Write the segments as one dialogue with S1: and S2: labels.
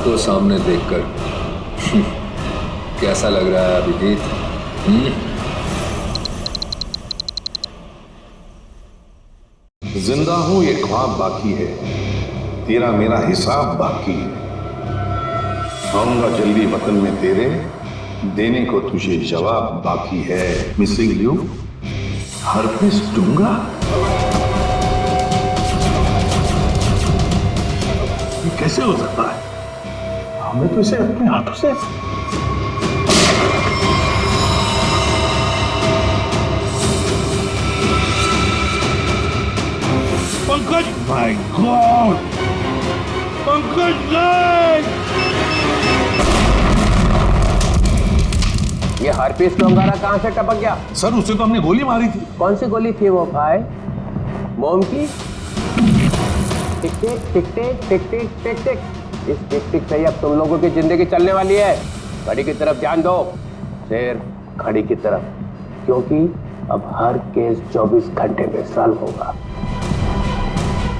S1: को सामने देखकर कैसा लग रहा है अभिजीत?
S2: जिंदा हूं ये ख्वाब बाकी है, तेरा मेरा हिसाब बाकी है। आऊंगा जल्दी वतन में तेरे, देने को तुझे जवाब बाकी है। मिसिंग यू, हरगिज़ दूंगा। ये कैसे हो सकता है? हमें तो इसे अपने हाथों से पंकज, माय गॉड, पंकज नहीं!
S3: ये हार्पिस डोंगारा कहां से टपक गया?
S2: सर उसे तो हमने गोली मारी थी।
S3: कौन सी गोली थी वो भाई? मोम की? टिक टिक टिक टिक टिक टिक टिक टिक। इस टिक टिक से ही अब तुम लोगों की जिंदगी चलने वाली है। घड़ी की तरफ ध्यान दो शेर, घड़ी की तरफ, क्योंकि अब हर केस 24 घंटे में सॉल्व होगा।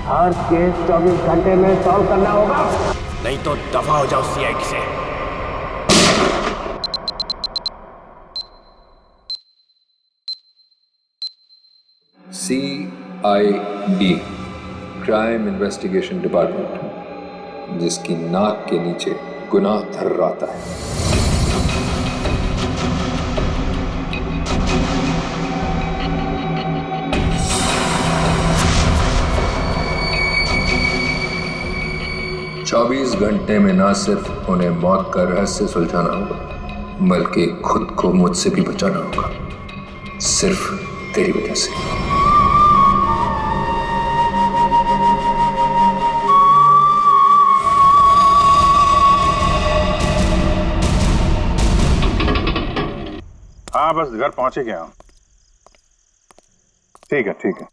S3: हर केस 24 घंटे में सॉल्व करना होगा, नहीं तो दफा हो जाओ सीआईडी से।
S1: CID, क्राइम इन्वेस्टिगेशन डिपार्टमेंट, जिसकी नाक के नीचे गुनाह थर्राता है। चौबीस घंटे में ना सिर्फ उन्हें मौत का रहस्य सुलझाना होगा, बल्कि खुद को मुझसे भी बचाना होगा, सिर्फ तेरी वजह से।
S2: हाँ बस घर पहुंचे गया हूं। ठीक है ठीक है,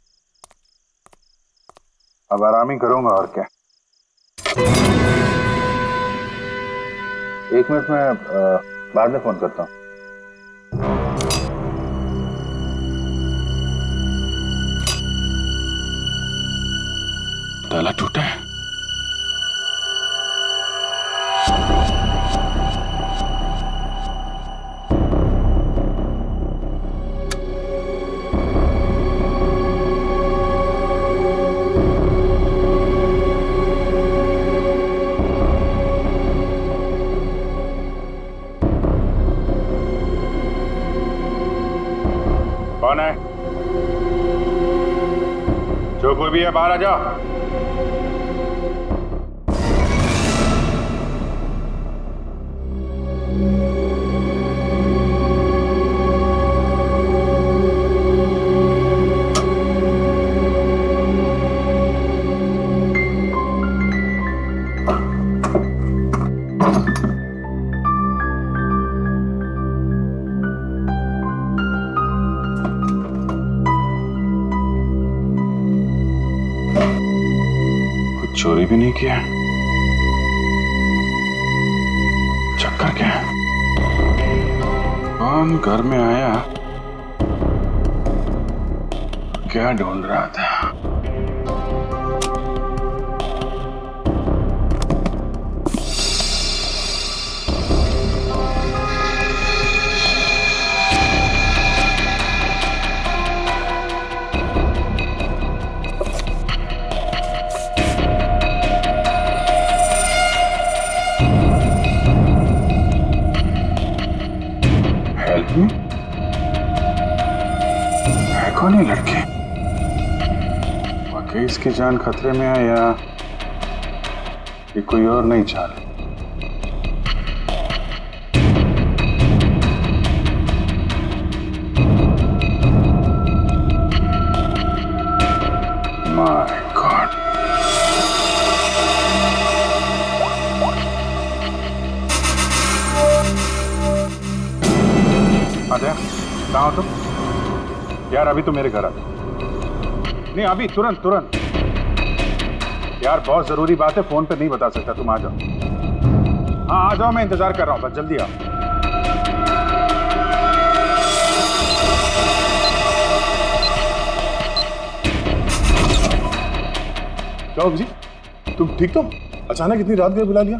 S2: अब आराम ही करूंगा और क्या। एक मिनट में बाद में फोन करता हूं। ताला टूटा है। कौन है? जो कोई भी है बाहर आ जाओ। चोरी भी नहीं किया, चक्कर क्या है? कौन घर में आया, क्या ढूंढ रहा था? है कौन ये लड़के? वाकई इसकी जान खतरे में है या ये कोई और नहीं चाल? माय गॉड, आजा, कहाँ हो तुम? यार अभी तो मेरे घर आ। नहीं अभी तुरंत तुरंत। यार बहुत जरूरी बात है, फोन पे नहीं बता सकता, तुम आ जाओ। हाँ आ जाओ, मैं इंतजार कर रहा हूँ, बस जल्दी आओ। क्या जी, तुम ठीक तो? अचानक इतनी रात गए बुला लिया,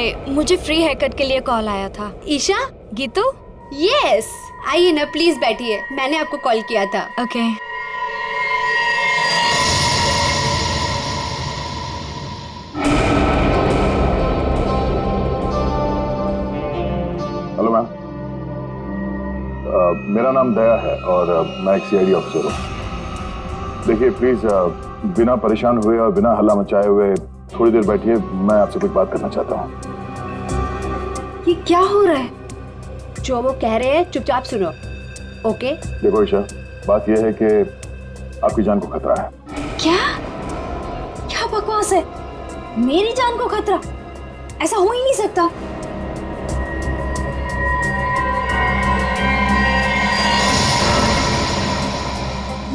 S4: हाय, मुझे फ्री हेयर कट के लिए कॉल आया था। ईशा, गीतू?
S5: यस, आइए ना प्लीज बैठिए, मैंने आपको कॉल किया था।
S4: ओके।
S6: हेलो मैम, मेरा नाम दया है और मैं एक सीआईडी ऑफिसर हूँ। देखिए प्लीज बिना परेशान हुए और बिना हल्ला मचाए हुए थोड़ी देर बैठिए, मैं आपसे कुछ बात करना चाहता हूँ।
S5: ये क्या हो रहा है? जो वो कह रहे हैं चुपचाप सुनो, ओके?
S6: देखो ईशा, बात यह है कि आपकी जान को खतरा है।
S5: क्या क्या बकवास है? मेरी जान को खतरा? ऐसा हो ही नहीं सकता।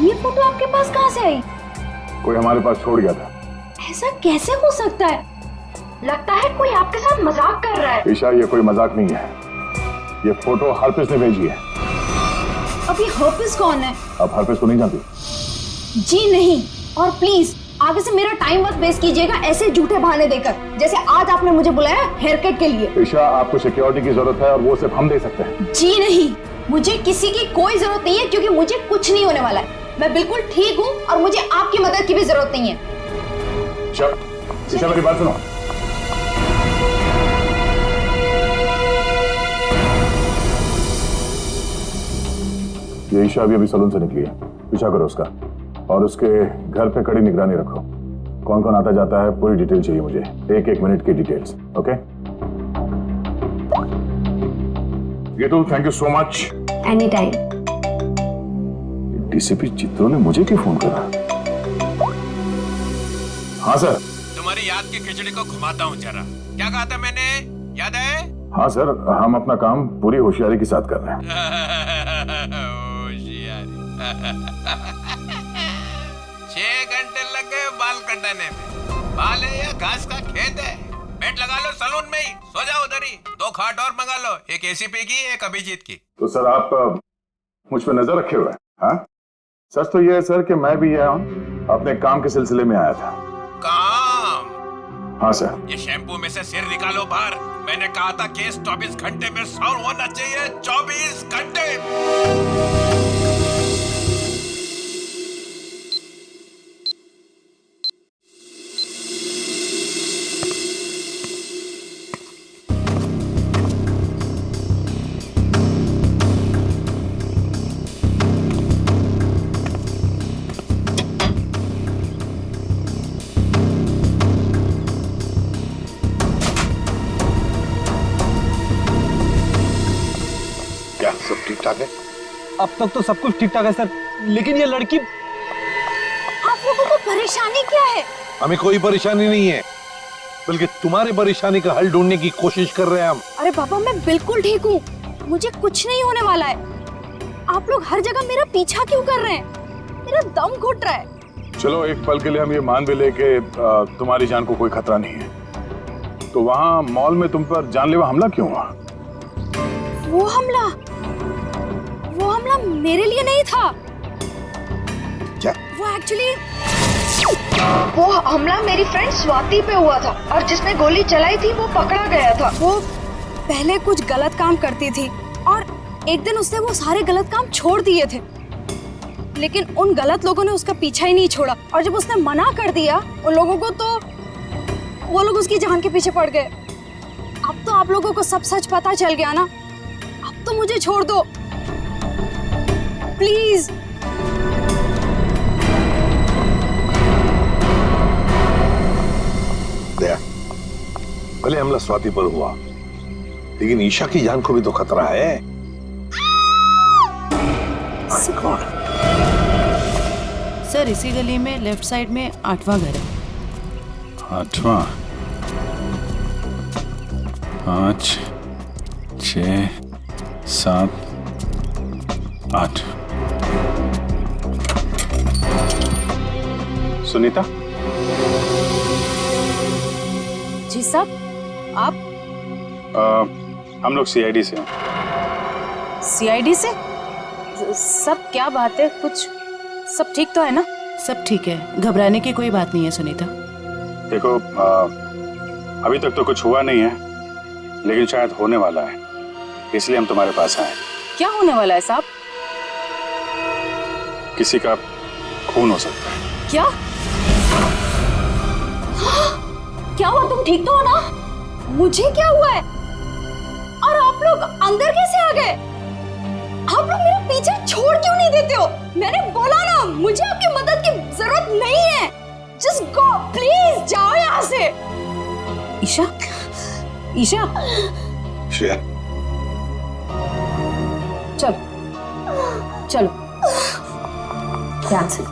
S5: ये फोटो आपके पास कहाँ से आई?
S6: कोई हमारे पास छोड़ गया था।
S5: ऐसा कैसे हो सकता है? लगता है कोई आपके साथ मजाक कर रहा है।
S6: ईशा, ये कोई मजाक नहीं है, ये फोटो हरप्रीत ने भेजी है।
S5: अब ये हरप्रीत कौन है?
S6: आप हरप्रीत को नहीं जानती?
S5: जी नहीं, और प्लीज आगे से मेरा टाइम मत वेस्ट कीजिएगा ऐसे झूठे बहाने देकर, जैसे आज आपने मुझे बुलाया हेयर कट के लिए।
S6: ईशा, आपको सिक्योरिटी की जरूरत है और वो सिर्फ हम दे सकते हैं।
S5: जी नहीं, मुझे किसी की कोई जरूरत नहीं है, क्योंकि मुझे कुछ नहीं होने वाला है। मैं बिल्कुल ठीक हूँ और मुझे आपकी मदद की भी जरूरत नहीं है।
S6: ईशा, मेरी बात सुनो। ये ईशा अभी सलून से निकली है, पीछा करो उसका और उसके घर पे कड़ी निगरानी रखो। कौन कौन आता जाता है पूरी डिटेल चाहिए मुझे, एक एक मिनट की details. Okay? Geetu, thank you so much.
S5: Any time.
S6: DCP चित्रों ने मुझे क्यों फोन करा? हाँ सर।
S3: तुम्हारी याद की खिचड़ी को घुमाता हूँ जरा। क्या कहा था मैंने, याद है?
S6: हाँ सर, हम अपना काम पूरी होशियारी के साथ कर रहे हैं।
S3: होशियारी। 6 घंटे लग गए बाल कटाने में। बाल है या घास का खेत है? बेड लगा लो सलून में ही, सो जाओ उधर ही। 2 खाट और मंगा लो, एक एसीपी की, एक अभिजीत की।
S6: तो सर आप मुझ पर नजर रखे हुए हैं? हाँ? सच तो ये है सर कि मैं भी यहाँ अपने काम के सिलसिले में आया था।
S3: काम?
S6: हाँ सर।
S3: ये शैम्पू में से सिर निकालो बाहर। मैंने कहा था केस 24 घंटे में सॉल्व होना चाहिए। 24 घंटे।
S2: सब ठीक ठाक है?
S7: अब तक तो सब कुछ ठीक ठाक है सर, लेकिन ये लड़की।
S5: आप लोगों को परेशानी क्या है?
S2: हमें कोई परेशानी नहीं है, बल्कि तुम्हारी परेशानी का हल ढूंढने की कोशिश कर रहे हैं हम।
S5: अरे पापा, मैं बिल्कुल ठीक हूँ, मुझे कुछ नहीं होने वाला है। आप लोग हर जगह मेरा पीछा क्यों कर रहे हैं? मेरा दम घुट रहा है।
S6: चलो एक पल के लिए हम ये मान भी ले कि तुम्हारी जान को कोई खतरा नहीं है, तो वहाँ मॉल में तुम पर जानलेवा हमला क्यों हुआ?
S5: वो हमला मेरे लिए नहीं था।
S2: क्या?
S5: वो हमला मेरी फ्रेंड स्वाति पे हुआ था, और जिसने गोली चलाई थी वो पकड़ा गया था। वो पहले कुछ गलत काम करती थी और एक दिन उसने वो सारे गलत काम छोड़ दिए थे, लेकिन उन गलत लोगों ने उसका पीछा ही नहीं छोड़ा, और जब उसने मना कर दिया उन लोगों को, तो वो लोग उसकी जान के पीछे पड़ गए। अब तो आप लोगों को सब सच पता चल गया ना, अब तो मुझे छोड़ दो प्लीज।
S2: दया, भले हमला स्वाति पर हुआ, लेकिन ईशा की जान को भी तो खतरा है।
S8: सर, इसी गली में लेफ्ट साइड में 8वां घर है।
S6: 8वां? 5, 6, 7, 8। सुनीता?
S5: जी साहब, आप?
S6: हम लोग सीआईडी से हैं।
S8: सीआईडी से? सब क्या बात है? कुछ सब ठीक तो है ना? सब ठीक है, घबराने की कोई बात नहीं है सुनीता।
S6: देखो, अभी तक तो कुछ हुआ नहीं है, लेकिन शायद होने वाला है, इसलिए हम तुम्हारे पास आए।
S8: क्या होने वाला है साहब?
S6: किसी का खून हो सकता है।
S8: क्या
S5: क्या हुआ? तुम ठीक तो हो ना? मुझे क्या हुआ है? और आप लोग अंदर कैसे आ गए? आप लोग मेरा पीछे छोड़ क्यों नहीं देते हो? मैंने बोला ना, मुझे आपकी मदद की जरूरत नहीं है। जस्ट गो प्लीज, जाओ यहाँ से।
S8: ईशा, ईशा,
S2: श्रेया,
S8: चलो चलो ध्यान से।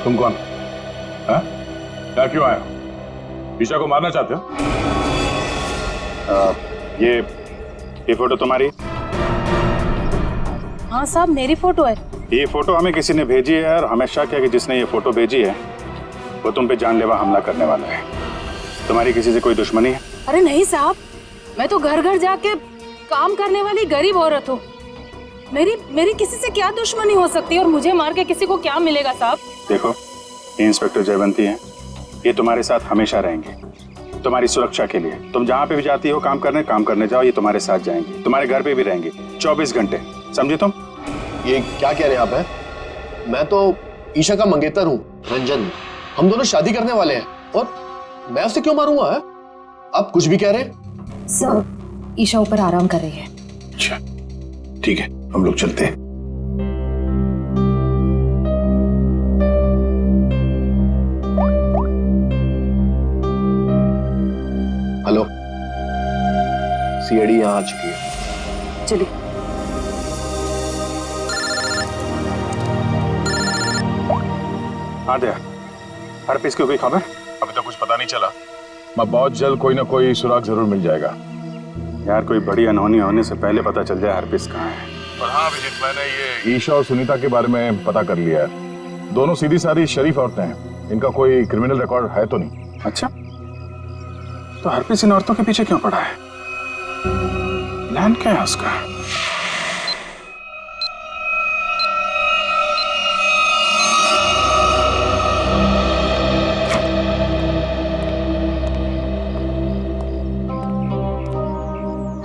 S6: तुम कौन? हाँ? क्या क्यों आए हो? ईशा को मारना चाहते हो? ये फोटो तुम्हारी?
S8: हाँ साहब, मेरी फोटो है।
S6: ये फोटो हमें किसी ने भेजी है और हमें शक है कि जिसने ये फोटो भेजी है वो तुम पे जानलेवा हमला करने वाला है। तुम्हारी किसी से कोई दुश्मनी है?
S8: अरे नहीं साहब, मैं तो घर घर जाके काम करने वाली गरीब औरत हूँ। मेरी किसी से क्या दुश्मनी हो सकती है और मुझे मार के किसी को क्या मिलेगा साहब?
S6: देखो, ये इंस्पेक्टर जयवंती हैं, ये तुम्हारे साथ हमेशा रहेंगे, तुम्हारी सुरक्षा के लिए। तुम जहाँ पे भी जाती हो काम करने जाओ, ये तुम्हारे साथ जाएंगे, तुम्हारे घर पे भी रहेंगे 24 घंटे, समझे तुम?
S9: ये क्या कह रहे हैं आप? हैं? मैं तो ईशा का मंगेतर हूँ, रंजन। हम दोनों शादी करने वाले हैं और मैं उसे क्यों मारूंगा? है? आप कुछ भी कह रहे हैं?
S8: सर, ईशा ऊपर आराम कर रही है।
S2: अच्छा ठीक है, हम लोग चलते हैं।
S9: हेलो, सीआईडी यहाँ आ चुकी है।
S8: चलिए।
S6: हाँ दया, हर पीस की कोई खबर?
S10: अभी तो कुछ पता नहीं चला, मैं बहुत जल्द कोई ना कोई सुराग जरूर मिल जाएगा।
S6: यार कोई बड़ी अनहोनी होने से पहले पता चल जाए हर पीस कहाँ है।
S10: पर हाँ अभिजीत, मैंने ये ईशा और सुनीता के बारे में पता कर लिया है। दोनों सीधी सादी शरीफ औरतें हैं, इनका कोई क्रिमिनल रिकॉर्ड है तो नहीं।
S6: अच्छा, तो हर पीस इन औरतों के पीछे क्यों पड़ा है? प्लान क्या है उसका?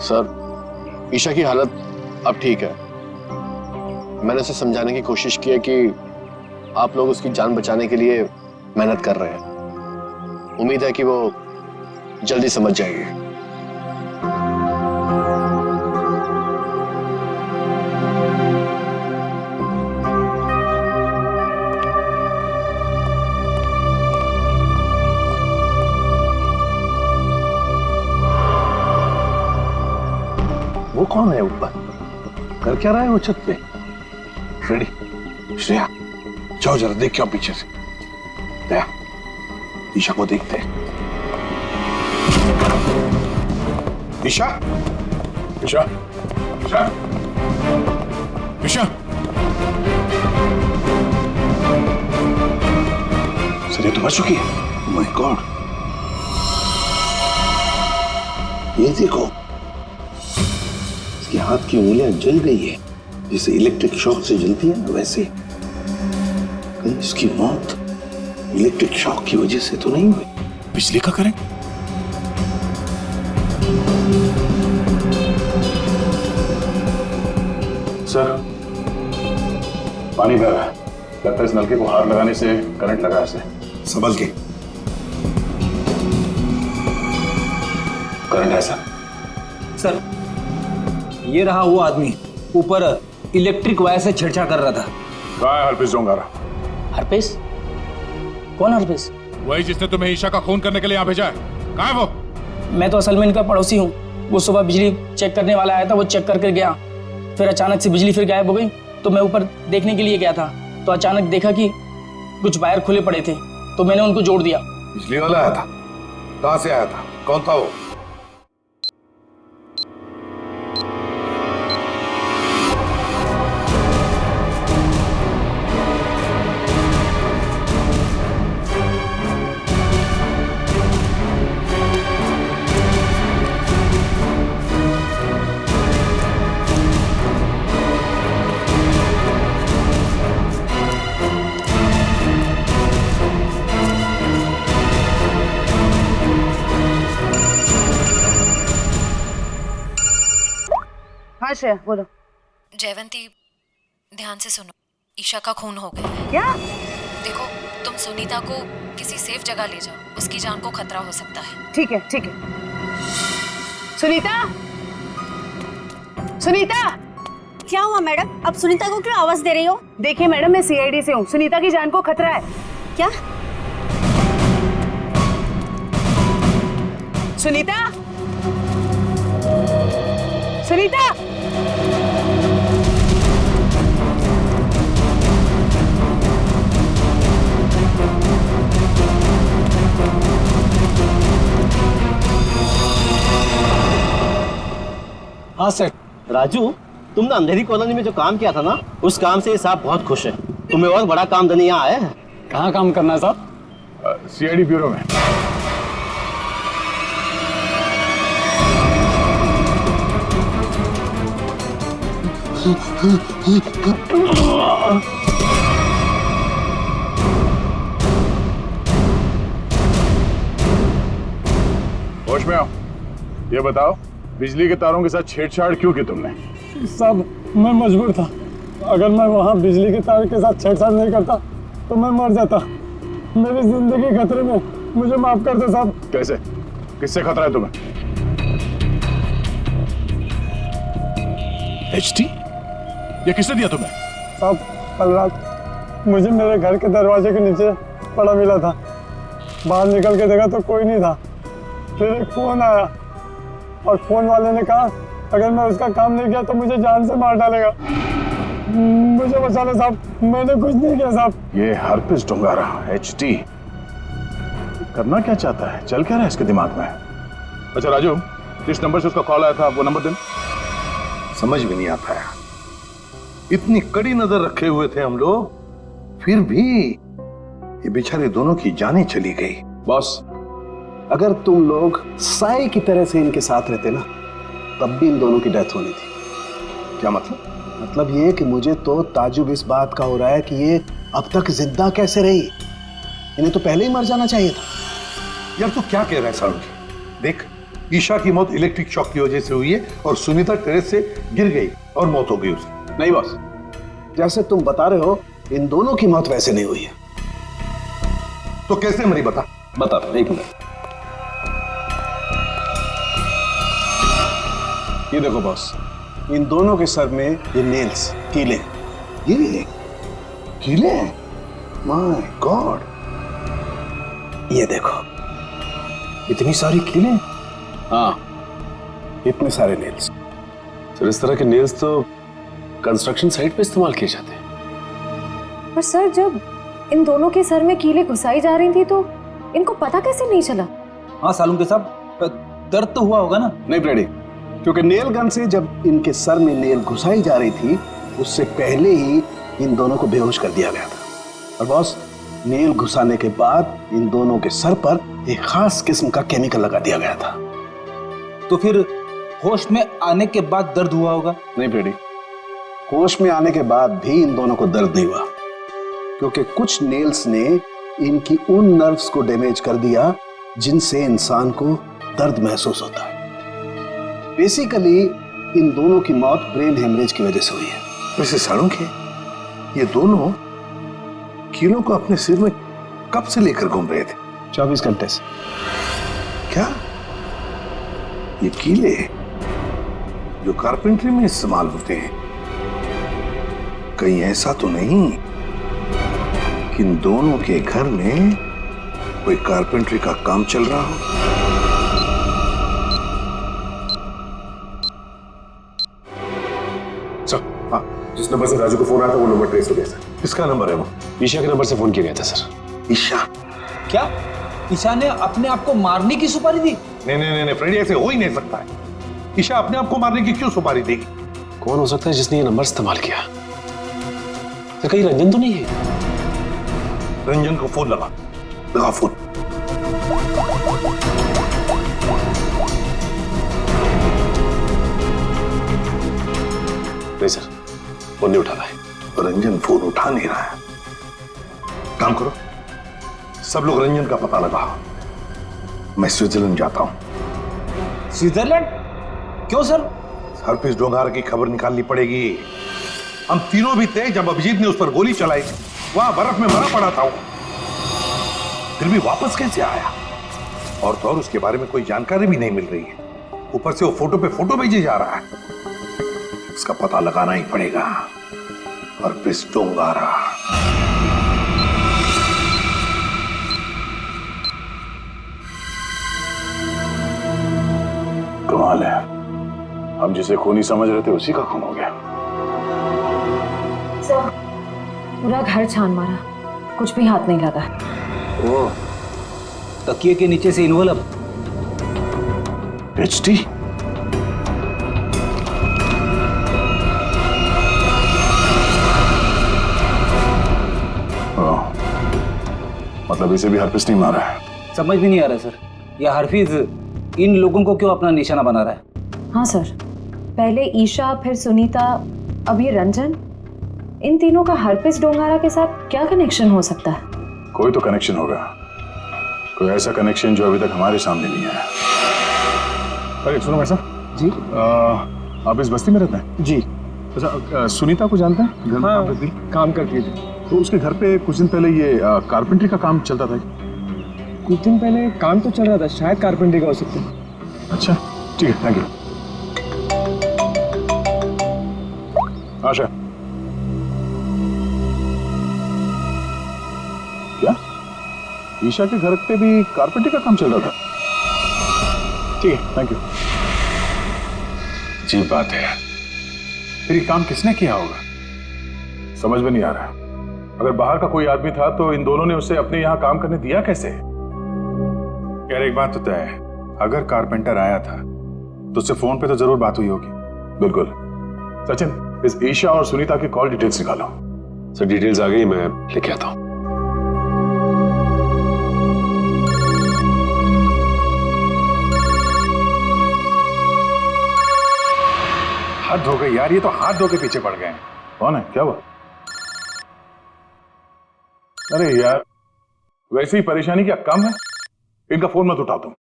S9: सर, ईशा की हालत अब ठीक है। मैंने उसे समझाने की कोशिश की है कि आप लोग उसकी जान बचाने के लिए मेहनत कर रहे हैं। उम्मीद है कि वो जल्दी समझ जाएगी।
S2: वो कौन है ऊपर? कर क्या रहा है वो छत पे? फ्रेडी, श्रेया, जाओ जरा देख क्या पीछे से। दया, ईशा को देखते हैं। ईशा,
S10: ईशा, ईशा, ईशा,
S2: सर ये तो मर चुकी है। माय गॉड, ये देखो, इसके हाथ की उंगलियां जल गई है, जैसे इलेक्ट्रिक शॉक से जलती है ना, वैसे। कहीं इसकी मौत इलेक्ट्रिक शॉक की वजह से तो नहीं हुई?
S10: बिजली का करंट?
S6: सर, पानी बह रहा है, लगता है इस नलके को हाथ लगाने से करंट लगा इसे।
S2: संभल के।
S6: करंट है सर।
S7: सर, ये रहा वो आदमी, ऊपर इलेक्ट्रिक वायर से छेड़छाड़ कर रहा था।
S6: कहाँ है हरपीस डोंगारा?
S11: हरपेश? कौन हरपेश?
S10: वही जिसने तुम्हें ईशा का खून करने के लिए यहाँ भेजा है। कहाँ है वो?
S11: मैं तो असल में इनका पड़ोसी हूँ। वो सुबह बिजली चेक करने वाला आया था, वो चेक करके गया, फिर अचानक से बिजली फिर गायब हो गई, तो मैं ऊपर देखने के लिए गया था, तो अचानक देखा कि कुछ वायर खुले पड़े थे, तो मैंने उनको जोड़ दिया।
S2: बिजली वाला आया था? कहाँ से आया था? कौन था वो?
S8: श्रेया बोलो।
S12: जयवंती, ध्यान से सुनो, ईशा का खून हो गया है।
S8: क्या?
S12: देखो, तुम सुनीता को किसी सेफ जगह ले जाओ, उसकी जान को खतरा हो सकता है।
S8: ठीक है ठीक है। सुनीता, सुनीता।
S5: क्या हुआ मैडम? अब सुनीता को क्यों आवाज दे रही हो?
S8: देखिए मैडम, मैं सीआईडी से हूँ, सुनीता की जान को खतरा है।
S5: क्या?
S8: सुनीता, सुनीता।
S13: हाँ सर। राजू, तुमने अंधेरी कॉलोनी में जो काम किया था ना, उस काम से साहब बहुत खुश है। तुम्हें और बड़ा काम देने यहाँ आए हैं।
S10: कहाँ काम करना है साहब? सीआईडी ब्यूरो में। होश में आओ। ये बताओ, बिजली के तारों के साथ छेड़छाड़ क्यों की तुमने?
S14: साहब, मैं मजबूर था। अगर मैं वहाँ बिजली के तार के साथ छेड़छाड़ नहीं करता तो मैं मर जाता। मेरी जिंदगी खतरे में, मुझे माफ कर दो साहब।
S10: कैसे? किससे खतरा है तुम्हें? एचटी? ये किसने दिया तुम्हें?
S14: साहब, कल रात मुझे मेरे घर के दरवाजे के नीचे पड़ा मिला था। बाहर निकल के देखा तो कोई नहीं था। फिर एक फोन आया और फोन वाले ने कहा अगर मैं उसका काम नहीं किया तो मुझे जान से मार डालेगा। मुझे बचा लो साहब, मैंने कुछ नहीं किया साहब।
S10: ये हरपिस डोंगारा एचटी करना क्या चाहता है? चल क्या रहा है इसके दिमाग में? अच्छा राजू, जिस नंबर से उसका कॉल आया था वो नंबर देना।
S2: समझ में नहीं आता है, इतनी कड़ी नजर रखे हुए थे हम लोग, फिर भी ये बेचारे दोनों की जानें चली गई।
S15: बॉस, अगर तुम लोग साए की तरह से इनके साथ रहते ना, तब भी इन दोनों की डेथ होनी थी।
S2: क्या मतलब?
S15: मतलब ये कि मुझे तो ताजुब इस बात का हो रहा है कि ये अब तक जिंदा कैसे रही। इन्हें तो पहले ही मर जाना चाहिए था।
S2: यार तू क्या कह रहा है सालुंकी? देख, ईशा की मौत इलेक्ट्रिक शॉक की वजह से हुई है और सुनीता टेरेस से गिर गई और मौत हो गई उसकी।
S15: नहीं बॉस, जैसे तुम बता रहे हो इन दोनों की मौत वैसे नहीं हुई है।
S2: तो कैसे मरी बता?
S15: बता दो, एक मिनट। ये देखो बॉस, इन दोनों के सर में ये नेल्स, कीले।
S2: ये कीले? माय गॉड,
S15: ये देखो,
S7: इतनी सारी कीले?
S15: हाँ, इतने सारे नेल्स।
S9: सर, इस तरह के नेल्स तो कंस्ट्रक्शन साइट पे इस्तेमाल किए जाते हैं।
S8: पर सर, जब इन दोनों के सर में कीले घुसाई जा रही थी तो इनको पता कैसे नहीं चला?
S7: हाँ सालुंके साहब, दर्द तो हुआ होगा ना?
S15: नहीं ब्रेडी, क्योंकि नेल गन से जब इनके सर में नेल घुसाई जा रही थी उससे पहले ही इन दोनों को बेहोश कर दिया गया था। और बॉस, नेल घुसाने के बाद इन दोनों के सर पर एक खास किस्म का केमिकल लगा दिया गया था।
S7: तो फिर होश में आने के बाद दर्द हुआ होगा?
S15: नहीं ब्रेडी, होश में आने के बाद भी इन दोनों को दर्द नहीं हुआ, क्योंकि कुछ नेल्स ने इनकी उन नर्व्स को डैमेज कर दिया जिनसे इंसान को दर्द महसूस होता है। बेसिकली इन दोनों की मौत ब्रेन हेमरेज की वजह से हुई है।
S2: वैसे सालुंके, ये दोनों कीलों को अपने सिर में कब से लेकर घूम रहे थे?
S15: 24 घंटे से।
S2: क्या ये कीले जो कारपेंट्री में इस्तेमाल होते हैं, कहीं ऐसा तो नहीं कि इन दोनों के घर में कोई कारपेंट्री का काम चल रहा हो?
S10: जिस नंबर से राजू को फोन आया था वो नंबर ट्रेस हो गया सर।
S2: किसका नंबर है वो?
S9: ईशा के नंबर से फोन किया गया था सर।
S2: ईशा?
S7: क्या ईशा ने अपने आप को मारने की सुपारी दी?
S2: नहीं नहीं नहीं फ्रेडी, ऐसे हो ही नहीं सकता है। ईशा अपने आप को मारने की क्यों सुपारी देगी?
S9: कौन हो सकता है जिसने ये नंबर इस्तेमाल किया? तो कहीं रंजन तो नहीं है?
S2: रंजन को फोन लगा फोन।
S9: नहीं सर, फोन नहीं उठा रहा है।
S2: रंजन फोन उठा नहीं रहा है। काम करो, सब लोग रंजन का पता लगाओ। मैं स्विट्जरलैंड जाता हूं।
S7: स्विट्जरलैंड? क्यों सर?
S2: हरप्रीत डोंगारा की खबर निकालनी पड़ेगी। हम तीनों भी थे जब अभिजीत ने उस पर गोली चलाई, वहां बर्फ में मरा पड़ा था वो, फिर भी वापस कैसे आया? और तो और उसके बारे में कोई जानकारी भी नहीं मिल रही है, ऊपर से वो फोटो पे फोटो भेजे जा रहा है। इसका पता लगाना ही पड़ेगा। हरप्रीत डोंगारा।
S10: कमाल है, हम जिसे खूनी समझ रहे थे उसी का खून हो गया।
S12: सर, पूरा घर छान मारा, कुछ भी हाथ नहीं लगा।
S7: ओ, तकिए के नीचे से इन्वॉल्व।
S10: एचटी? मतलब इसे भी हरप्रीत नहीं मारा है?
S7: समझ भी नहीं आ रहा सर, यह हरफीज इन लोगों को क्यों अपना निशाना बना रहा है?
S12: हाँ सर, पहले ईशा, फिर सुनीता, अब ये रंजन। इन तीनों का हरप्रीत डोंगारा के साथ क्या कनेक्शन हो सकता है?
S10: कोई तो कनेक्शन होगा, कोई ऐसा कनेक्शन जो अभी तक हमारे सामने नहीं आया। अरे सुनो भाई साहब जी, आप इस बस्ती में रहते हैं? जी। अच्छा, सुनीता को जानते हैं? घर में काम करती? काम करती है। तो उसके घर पे कुछ दिन पहले ये कारपेंटरी का काम चलता था।
S16: कुछ दिन पहले काम तो चल रहा था, शायद कारपेंटरी का हो सकता है।
S10: अच्छा ठीक है, थैंक यू। आशा, क्या ईशा के घर पे भी कारपेंटरी का काम चल रहा था? ठीक है, थैंक यू। अजीब बात है, फिर ये काम किसने किया होगा, समझ में नहीं आ रहा। अगर बाहर का कोई आदमी था तो इन दोनों ने उसे अपने यहाँ काम करने दिया कैसे?
S6: यार एक बात तो तय है, अगर कारपेंटर आया था तो उससे फोन पे तो जरूर बात हुई होगी।
S10: बिल्कुल। सचिन, इस ईशा और सुनीता की कॉल डिटेल्स निकालो।
S17: सर डिटेल्स आ गई, मैं लेके आता हूं।
S6: हाथ धो गए यार, ये तो हाथ धो के पीछे पड़ गए हैं।
S10: कौन है, क्या हुआ? अरे यार, वैसे ही परेशानी क्या कम है, इनका फोन मत उठा तुम।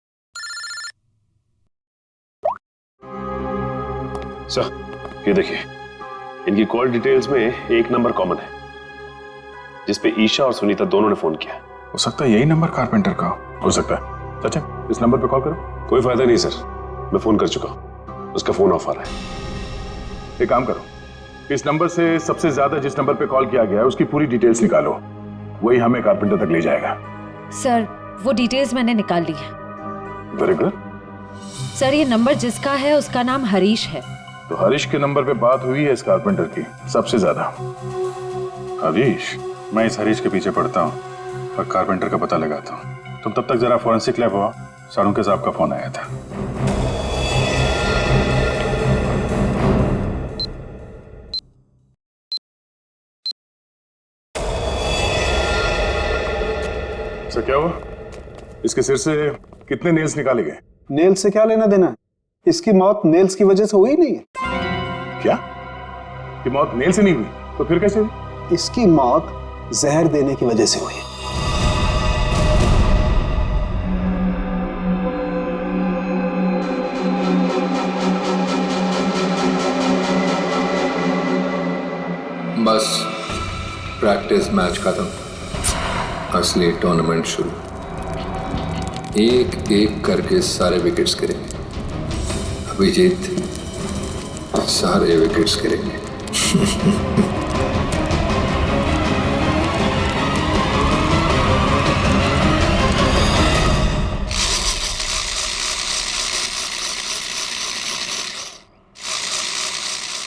S17: सर ये देखिए, इनकी कॉल डिटेल्स में एक नंबर कॉमन है जिसपे ईशा और सुनीता दोनों ने फोन किया।
S6: हो सकता है यही नंबर कारपेंटर का
S10: हो सकता है। सचिन, इस नंबर पे कॉल करो।
S17: कोई फायदा नहीं सर, मैं फोन कर चुका हूं, उसका फोन ऑफ आ रहा है।
S10: एक काम करो, इस नंबर से सबसे ज्यादा जिस नंबर पे कॉल किया गया है उसकी पूरी डिटेल्स निकालो, वही हमें कारपेंटर तक ले जाएगा।
S12: सर वो डिटेल्स मैंने निकाल ली है।
S10: Very good.
S12: सर ये नंबर जिसका है उसका नाम हरीश है।
S10: तो हरीश के नंबर पे बात हुई है इस कारपेंटर की सबसे ज्यादा। हरीश?
S6: मैं इस हरीश के पीछे पड़ता हूँ और कारपेंटर का पता लगाता हूँ। तुम तब तक जरा फॉरेंसिक लैब हुआ, सारुंके साहब का फोन आया था।
S10: सर क्या हुआ? इसके सिर से कितने नेल्स निकाले गए?
S15: नेल्स से क्या लेना देना है? इसकी मौत नेल्स की वजह से हुई नहीं है।
S10: क्या? कि मौत नेल से नहीं हुई तो फिर कैसे हुई?
S15: इसकी मौत जहर देने की वजह से हुई।
S1: बस प्रैक्टिस मैच खत्म, असली टूर्नामेंट शुरू। एक एक करके सारे विकेट्स गिरेंगे। अभिजीत सारे विकेट्स गिरेंगे।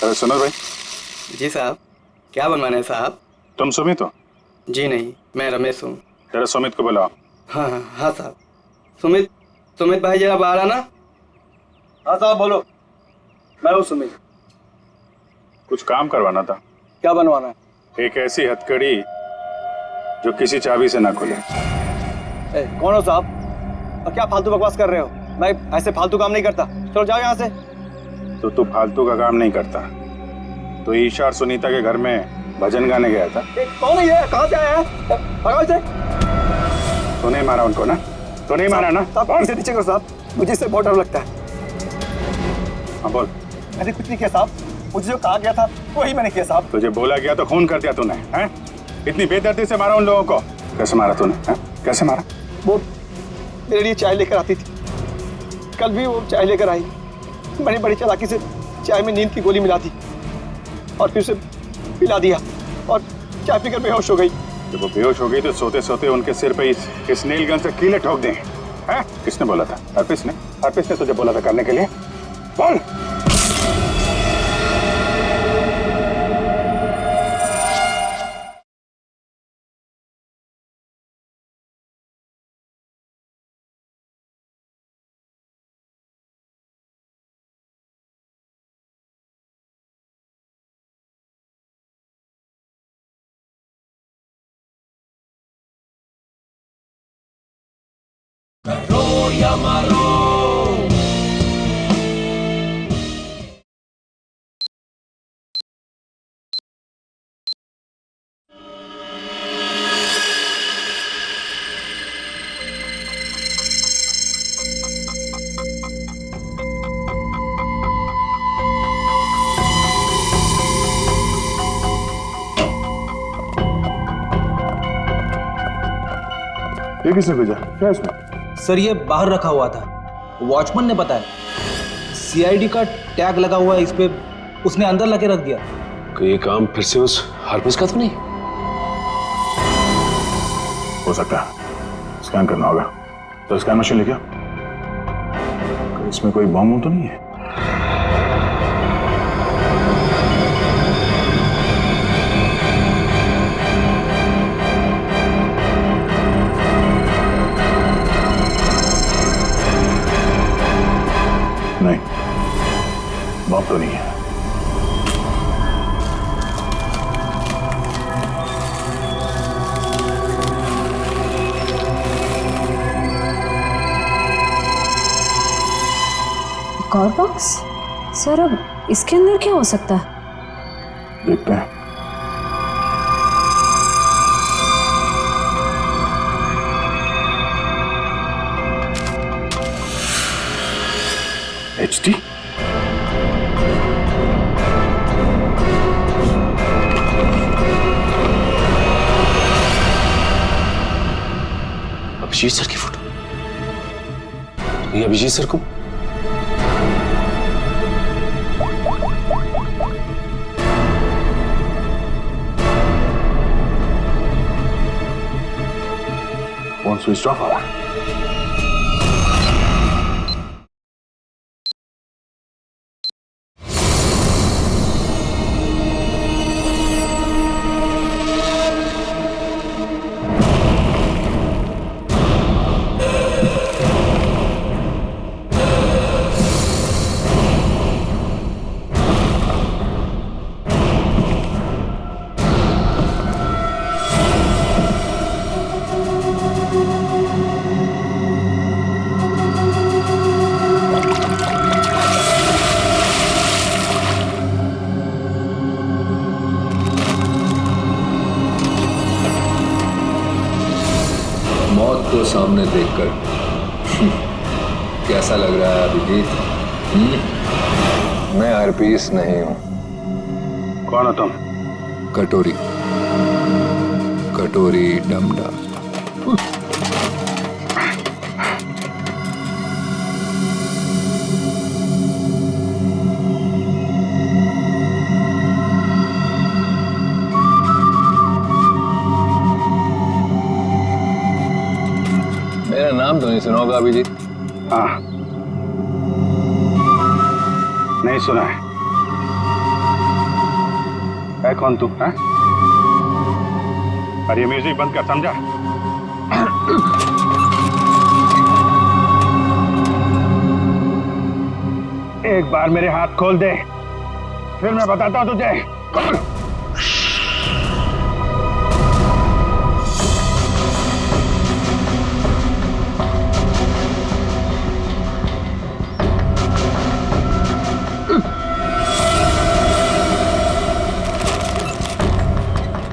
S6: अरे सुनो भाई।
S16: जी साहब, क्या बनवाना है साहब?
S6: तुम सुमित हो?
S16: जी नहीं, मैं रमेश हूँ।
S6: तेरा सुमित को बुलाओ।
S16: हाँ हाँ हाँ साहब। सुमित भाई जरा बाहर आना। हाँ साहब बोलो। मैं हूँ सुमित।
S6: कुछ काम करवाना था।
S16: क्या बनवाना है?
S6: एक ऐसी हथकड़ी जो किसी चाबी से ना खुले।
S16: कौन हो साहब और क्या फालतू बकवास कर रहे हो? मैं ऐसे फालतू काम नहीं करता, चलो जाओ यहाँ से।
S6: तो तू फालतू का काम नहीं करता तो ईशा और सुनीता के घर में भजन गाने गया था।
S16: कौन है ये? कहाँ से आया है? भगाओ इसे।
S6: तो नहीं मारा उनको ना? तो नहीं मारा ना?
S16: साहब इसे नीचे करो साहब, मुझे इससे बहुत डर लगता है।
S6: हाँ बोल।
S16: मैंने कुछ नहीं किया साहब, मुझे जो कहा गया था वही मैंने किया साहब।
S10: तुझे बोला गया तो खून कर दिया तूने, हैं? इतनी बेदर्दी से मारा उन लोगों को? कैसे मारा तूने, हैं? कैसे मारा?
S16: वो मेरे लिए चाय लेकर आती थी, कल भी वो चाय लेकर आई। मैंने बड़ी चालाकी से चाय में नींद की गोली मिला दी और फिर उसे पिला दिया और चाय पीकर बेहोश हो गई।
S10: जब वो बेहोश हो गई तो सोते सोते उनके सिर पे इस नील गन से कीले ठोक दें, हैं? किसने बोला था? हरपिस ने? हरपिस ने तुझे बोला था करने के लिए? बोल।
S3: या मारो।
S10: ये किसने भेजा? क्या इसमें?
S7: सर ये बाहर रखा हुआ था, वॉचमैन ने बताया। सीआईडी का टैग लगा हुआ है इस पे, उसने अंदर लाके रख दिया।
S17: ये काम फिर से उस हरपिस का तो नहीं?
S10: हो सकता है, स्कैन करना होगा। तो स्कैन मशीन लेके आओ। इसमें कोई बम तो नहीं है? नहीं, बम तो नहीं है।
S12: एक और बॉक्स? सर अब इसके अंदर क्या हो सकता है?
S10: देखते हैं। HD?
S17: अभिजीत सर की फोटो? ये अभिजीत सर को
S10: फोन स्विच ऑफ आ रहा है।
S1: मौत को सामने देखकर कैसा लग रहा है अभिजीत? मैं हरपीस नहीं हूं।
S10: कौन हो तुम?
S1: कटोरी, कटोरी डमडा। मेरा नाम तो नहीं सुना होगा अभिजीत?
S10: हाँ, नहीं सुना है। कौन तू? है? अरे म्यूजिक बंद कर, समझा? एक बार मेरे हाथ खोल दे, फिर मैं बताता हूं तुझे।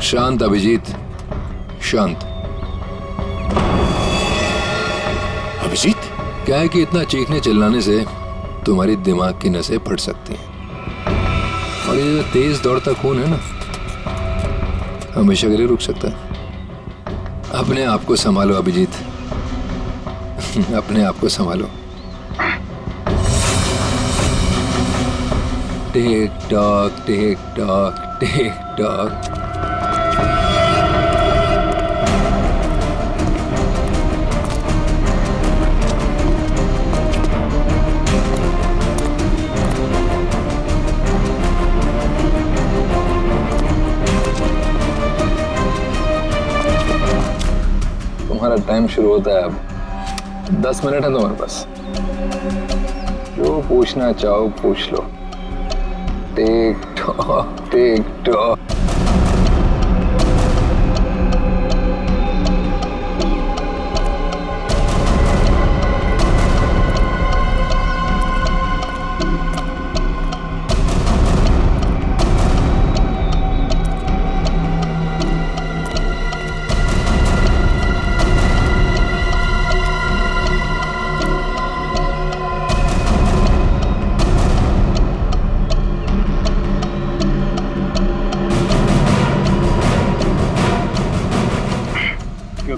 S1: शांत अभिजीत, शांत।
S17: अभिजीत?
S1: क्या है कि इतना चीखने चिल्लाने से तुम्हारी दिमाग की नसें फट सकती हैं। और ये जो तेज दौड़ता खून है ना, हमेशा के लिए रुक सकता है। अपने आप को संभालो अभिजीत, अपने आप को संभालो। टिक tock tick tock tick talk. तुम्हारा टाइम शुरू होता है अब। 10 मिनट है तुम्हारे पास, जो पूछना चाहो पूछ लो। टिक टॉक टिक टॉक।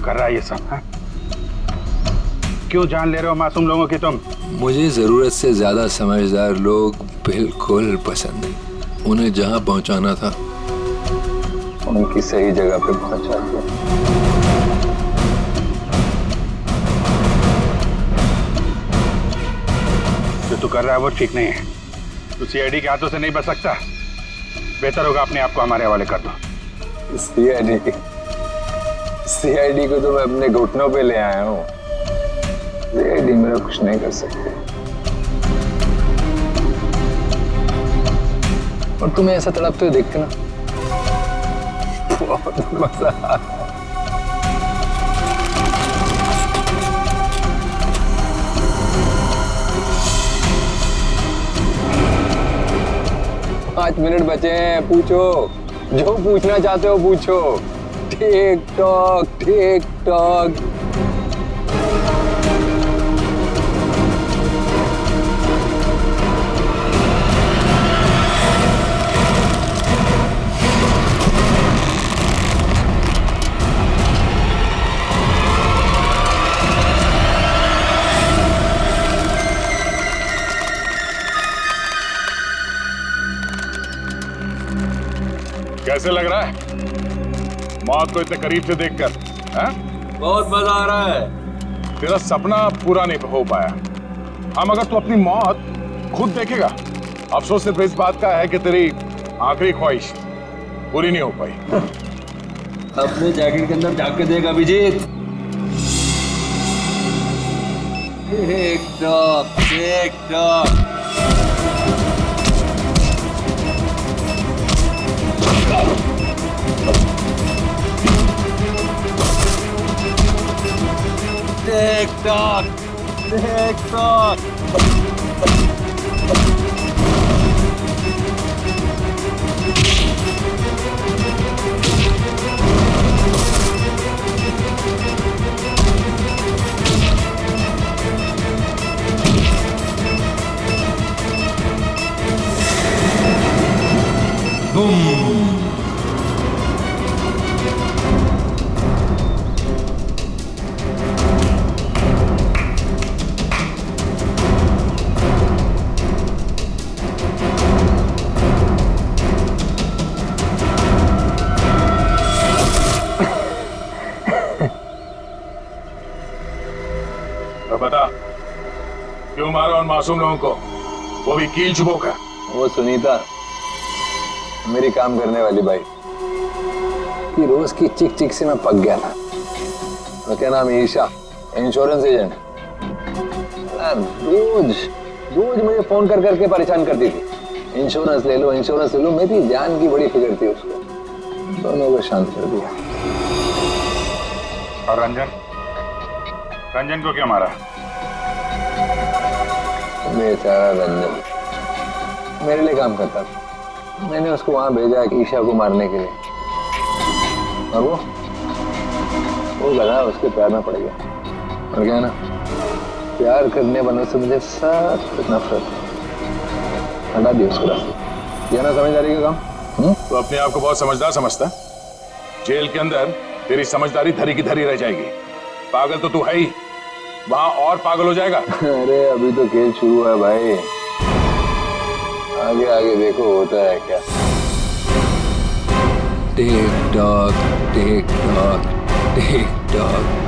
S6: कर रहा है ये सब? हाँ? क्यों जान ले रहे हो मासूम लोगों की तुम?
S1: मुझे जरूरत से ज्यादा समझदार लोग बिल्कुल पसंद नहीं। उन्हें जहां पहुंचाना था उनकी सही जगह पे पहुंचा दिया।
S6: जो तू कर रहा है वो ठीक नहीं है। तू सीआईडी के हाथों से नहीं बच सकता। बेहतर होगा अपने आप को हमारे हवाले कर दो।
S1: सीआईडी को तो मैं अपने घुटनों पे ले आया हूँ। सीआईडी मेरा कुछ नहीं कर सकते। और तुम्हें ऐसा तड़पते हुए देखते ना, बहुत मजा आता है। पाँच मिनट बचे हैं, पूछो जो पूछना चाहते हो पूछो। टिक टॉक टिक टॉक।
S10: कैसे लग रहा है मौत को इतने करीब से देखकर?
S18: बहुत मजा आ रहा है।
S10: तेरा सपना पूरा नहीं हो पाया। हम अगर तू अपनी मौत खुद देखेगा, अफसोस सिर्फ इस बात का है कि तेरी आखिरी ख्वाहिश पूरी नहीं हो पाई।
S18: अपने जैकेट के अंदर झांक के देख Abhijeet. Tick tock tick tock. Tick tock tick tock. Boom.
S10: बता क्यों मारा उन मासूम लोगों को, वो भी कील चुबो कर?
S1: वो सुनीता मेरी काम करने वाली बाई की रोज की चिक चिक से मैं पक गया था। तो क्या नाम है, ईशा, इंश्योरेंस एजेंट। रोज रोज मुझे फोन कर करके परेशान करती थी, इंश्योरेंस ले लो इंश्योरेंस ले लो। मेरी जान की बड़ी फिक्र थी उसको, दोनों को शांत कर दिया।
S6: और रंजन, रंजन को क्यों मारा?
S1: बेचारा रंजन मेरे लिए काम करता था। मैंने उसको वहां भेजा ईशा को मारने के लिए, और वो गधा उसके पैर में पड़ गया। और क्या ना, प्यार करने वालों से मुझे सख्त नफरत है। हटा दिया उसको रास्ते। ये ना समझदारी का काम।
S10: तो अपने आप को बहुत समझदार समझता है? जेल के अंदर तेरी समझदारी धरी की धरी रह जाएगी। पागल तो तू है ही, वहां और पागल हो जाएगा।
S1: अरे अभी तो खेल शुरू है भाई, आगे आगे देखो होता है क्या।
S3: टिक tock tick tock tick talk.